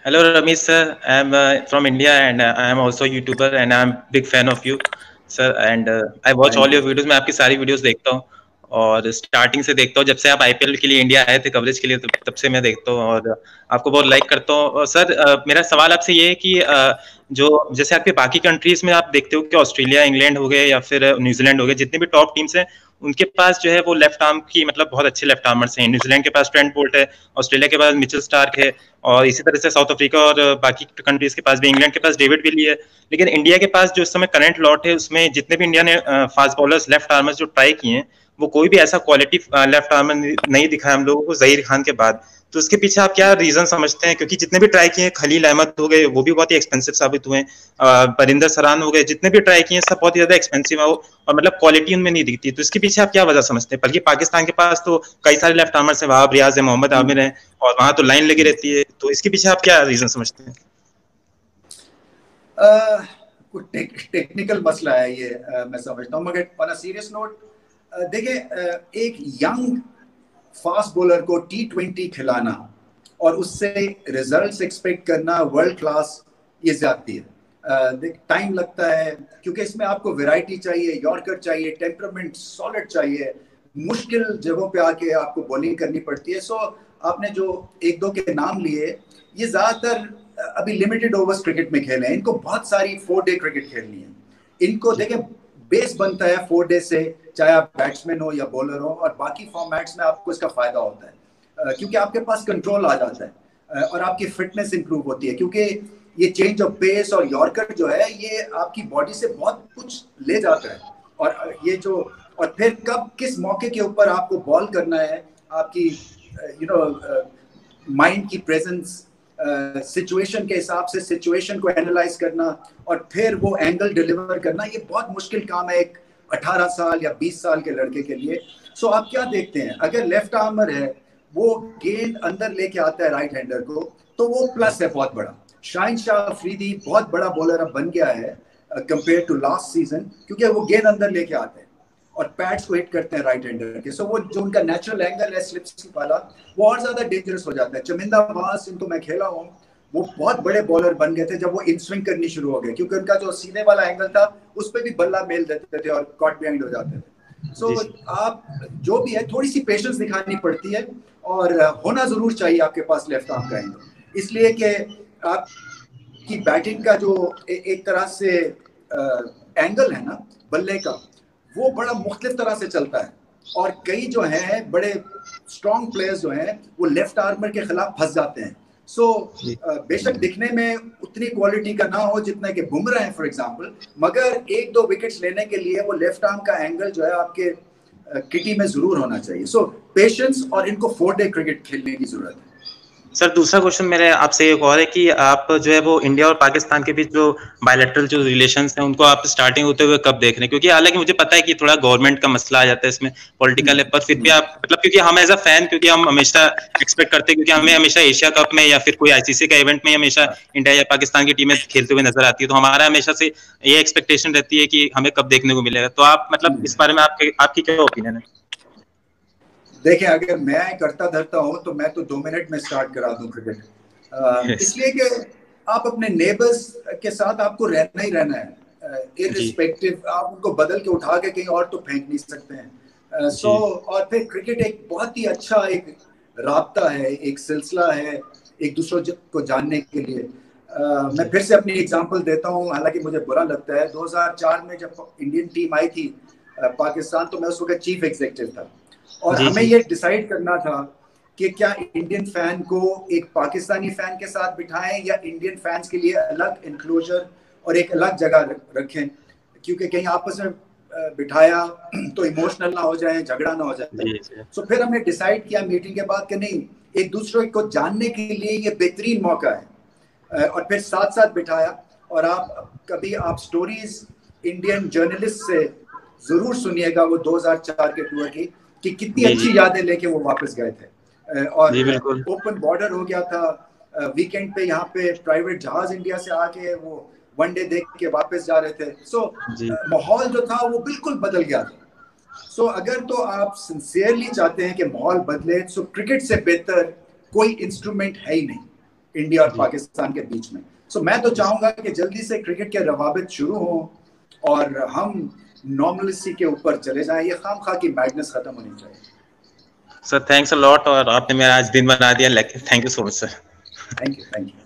Hello, Ramesh sir. I'm from India and I am also YouTuber and I'm big fan of you, sir. And I watch all thank your you. videos. मैं आपकी सारी videos देखता हूँ और starting से देखता हूँ जब से आप आईपीएल के लिए इंडिया आए थे कवरेज के लिए तब से मैं देखता हूँ और आपको बहुत लाइक करता हूँ। और सर मेरा सवाल आपसे ये है कि जो जैसे आपके बाकी कंट्रीज में आप देखते हो कि ऑस्ट्रेलिया, इंग्लैंड हो गए या फिर न्यूजीलैंड हो गए, जितने भी टॉप टीम्स हैं उनके पास जो है वो लेफ्ट आर्म की मतलब बहुत अच्छे लेफ्ट आर्मर्स हैं। न्यूजीलैंड के पास ट्रेंट बोल्ट है, ऑस्ट्रेलिया के पास मिचेल स्टार्क है और इसी तरह से साउथ अफ्रीका और बाकी कंट्रीज के पास भी, इंग्लैंड के पास डेविड विली है। लेकिन इंडिया के पास जो इस समय करंट लॉट है उसमें जितने भी इंडिया ने फास्ट बॉलर्स लेफ्ट आर्मर्स जो ट्राई किए हैं वो कोई भी ऐसा क्वालिटी लेफ्ट आर्मर नहीं दिखा है हम लोगों को जहीर खान के बाद। तो उसके पीछे आप क्या रीजन समझते हैं? क्योंकि जितने भी ट्राई किए, खलील अहमद हो गए वो भी बहुत ही एक्सपेंसिव साबित हुए, परिंदर सरान हो गए, जितने भी ट्राई किए सब बहुत ही ज्यादा एक्सपेंसिव है और मतलब क्वालिटी उनमें नहीं दिखती। तो इसके पीछे आप क्या वजह समझते हैं? बल्कि पाकिस्तान के पास तो कई सारे लेफ्ट आर्मर्स हैं, वहाब रियाज है, मोहम्मद आमिर है और वहां तो लाइन लगी रहती है। तो इसके पीछे आप क्या रीजन समझते हैं? कुछ टेक्निकल मसला है ये, मैं समझता हूँ। मगर ऑन अ सीरियस नोट, देखिए, एक यंग फास्ट बॉलर को T20 खिलाना और उससे रिजल्ट्स एक्सपेक्ट करना वर्ल्ड क्लास, ये ज्यादती है। टाइम लगता है क्योंकि इसमें आपको वैरायटी चाहिए, यॉर्कर चाहिए, टेम्परामेंट सॉलिड चाहिए, मुश्किल जगहों पे आके आपको बॉलिंग करनी पड़ती है। सो आपने जो एक दो के नाम लिए, ये ज्यादातर अभी लिमिटेड ओवर्स क्रिकेट में खेले हैं। इनको बहुत सारी 4 डे क्रिकेट खेलनी है। इनको देखें, बेस बनता है 4 डे से, चाहे आप बैट्समैन हो या बॉलर हो, और बाकी फॉर्मेट्स में आपको इसका फायदा होता है क्योंकि आपके पास कंट्रोल आ जाता है और आपकी फिटनेस इंप्रूव होती है। क्योंकि ये चेंज ऑफ पेस और यॉर्कर जो है, ये आपकी बॉडी से बहुत कुछ ले जाता है। और ये जो, और फिर कब किस मौके के ऊपर आपको बॉल करना है, आपकी माइंड की प्रेजेंस, सिचुएशन के हिसाब से सिचुएशन को एनालाइज करना और फिर वो एंगल डिलीवर करना, ये बहुत मुश्किल काम है एक 18 साल या 20 साल के लड़के के लिए। सो आप क्या देखते हैं, अगर लेफ्ट आर्मर है, वो गेंद अंदर लेके आता है राइट हैंडर को, तो वो प्लस है बहुत बड़ा। शाहिन शाह अफरीदी बहुत बड़ा बॉलर अब बन गया है कंपेयर टू लास्ट सीजन, क्योंकि वो गेंद अंदर लेके आते हैं और पैड्स को हिट करते हैं राइट हैंडर के। सो वो जो उनका नेचुरल एंगल है स्लिप स्लिप वाला, वो और ज्यादा डेंजरस हो जाता है। चमिंदा वास, इनको मैं खेला हूँ, वो बहुत बड़े बॉलर बन गए थे जब वो इन स्विंग करनी शुरू हो गए, क्योंकि उनका जो सीधे वाला एंगल था उस पर भी बल्ला मेल देते थे और कॉट बिहाइंड हो जाते थे। सो जी जी। आप जो भी है, थोड़ी सी पेशेंस दिखानी पड़ती है और होना जरूर चाहिए आपके पास लेफ्ट आर्म का एंगल, इसलिए कि आपकी बैटिंग का जो एक तरह से एंगल है ना बल्ले का, वो बड़ा मुख्तलिफ तरह से चलता है। और कई जो हैं बड़े स्ट्रॉन्ग प्लेयर्स जो हैं, वो लेफ्ट आर्मर के खिलाफ फंस जाते हैं। सो बेशक दिखने में उतनी क्वालिटी का ना हो जितना कि बुमराह है फॉर एग्जांपल, मगर एक दो विकेट्स लेने के लिए वो लेफ्ट आर्म का एंगल जो है आपके किटी में जरूर होना चाहिए। सो पेशेंस, और इनको 4 डे क्रिकेट खेलने की जरूरत है। सर दूसरा क्वेश्चन मेरे आपसे एक और है कि आप जो है वो इंडिया और पाकिस्तान के बीच जो बायलैटरल जो रिलेशंस हैं उनको आप स्टार्टिंग होते हुए कब देख रहे हैं? क्योंकि हालांकि मुझे पता है कि थोड़ा गवर्नमेंट का मसला आ जाता है इसमें, पॉलिटिकल है, पर फिर भी आप मतलब क्योंकि हम एज अ फैन, क्योंकि हम हमेशा एक्सपेक्ट करते हैं, क्योंकि हमें हमेशा एशिया कप में या फिर कोई आईसीसी का इवेंट में हमेशा इंडिया या पाकिस्तान की टीमें खेलते हुए नजर आती है, तो हमारा हमेशा से ये एक्सपेक्टेशन रहती है कि हमें कब देखने को मिलेगा। तो आप मतलब इस बारे में आपकी क्या ओपिनियन है? देखिए, अगर मैं करता धरता हूं तो मैं तो 2 मिनट में स्टार्ट करा दूं क्रिकेट, यस। इसलिए कि आप अपने नेबर्स के साथ आपको रहना ही रहना है, जी इरिस्पेक्टिव। आप उनको बदल के उठा के कहीं और तो फेंक नहीं सकते हैं। सो जी और फिर क्रिकेट एक बहुत ही अच्छा एक राब्ता है, एक सिलसिला है एक दूसरे को जानने के लिए। मैं जी फिर से अपनी एग्जांपल देता हूँ, हालांकि मुझे बुरा लगता है। 2004 में जब इंडियन टीम आई थी पाकिस्तान, तो मैं उस वक्त चीफ एग्जीक्यूटिव था और जी हमें जी ये डिसाइड करना था कि क्या इंडियन फैन को एक पाकिस्तानी फैन के साथ बिठाएं या इंडियन फैंस के लिए अलग इंक्लोजर और एक अलग जगह रखें, क्योंकि कहीं आपस में बिठाया तो इमोशनल ना हो जाए, झगड़ा ना हो जाए। जी जी सो फिर हमने डिसाइड किया मीटिंग के बाद कि नहीं, एक दूसरे को जानने के लिए ये बेहतरीन मौका है। और फिर साथ साथ बिठाया। और आप कभी आप स्टोरीज इंडियन जर्नलिस्ट से जरूर सुनिएगा वो 2004 के टूर की, कि कितनी जी अच्छी यादें लेके वो वापस गए थे। जी और बिल्कुल। ओपन बॉर्डर हो गया था, वीकेंड पे यहाँ पे प्राइवेट जहाज इंडिया से आके वो वनडे देख के वापस जा रहे थे। सो जी माहौल जो था वो बिल्कुल बदल गया था। सो अगर तो आप सिंसियरली चाहते हैं कि माहौल बदले, सो क्रिकेट से बेहतर कोई इंस्ट्रूमेंट है ही नहीं। इंडिया और पाकिस्तान के बीच में। सो मैं तो चाहूंगा कि जल्दी से क्रिकेट के रवाबित शुरू हो और हम नॉर्मलिसी के ऊपर चले जाएं, ये खामखा की मैडनेस खत्म होनी चाहिए। सर थैंक्स अ लॉट, और आपने मेरा आज दिन बना दिया। Thank you so much sir. Thank you.